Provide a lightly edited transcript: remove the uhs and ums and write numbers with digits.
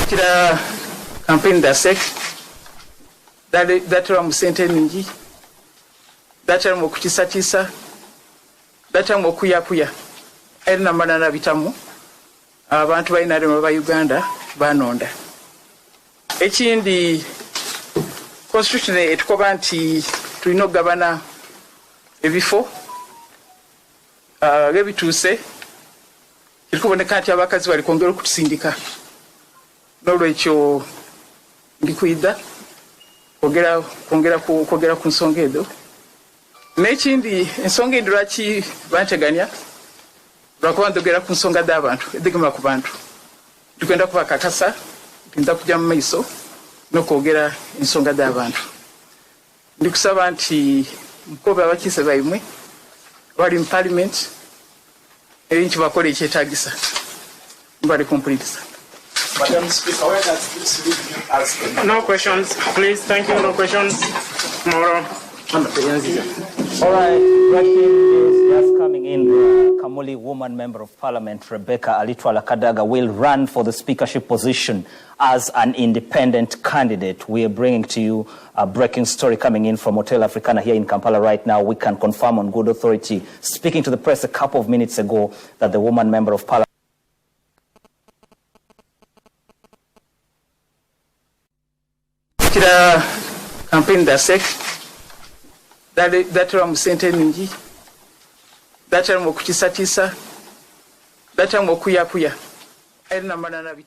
kira campaign da sek datera mu sente ningi datera mu kukisatisa datera mu kuyakuya erina manana bitamu abantu balina lema ba Uganda banonda ekindi constitution etukoba nti tulina okugabana ebifo gebituuse kirikuboneka nti abakazi bali kwongera okutusindika n'olwekyo ndikuida kwongera ku nsonga ezo n'ekindi ensonga endi lwaki banteganya lwakuba njogera ku nsonga z'abantu edigema ku bantu tugenda kubakakasa ntinza kujja mu maiso n'okwogera ensonga z'abantu ndikusaba nti mukobe abakiise baimwe bali mu parliament ebintu bakola ekyetaagisa mbali kumpuliriza. Madam Speaker, where does this leave you as the... No questions, please. Thank you. No questions. Tomorrow. All right, breaking news just coming in. Kamuli woman member of parliament, Rebecca Alitwala Kadaga, will run for the speakership position as an independent candidate. We are bringing to you a breaking story coming in from Hotel Africana here in Kampala right now. We can confirm on good authority, speaking to the press a couple of minutes ago, that the woman member of parliament kira campaign da sek datera mu sente ningi datera mu kukisatisa datera mu kuyakuya erina manana bitamu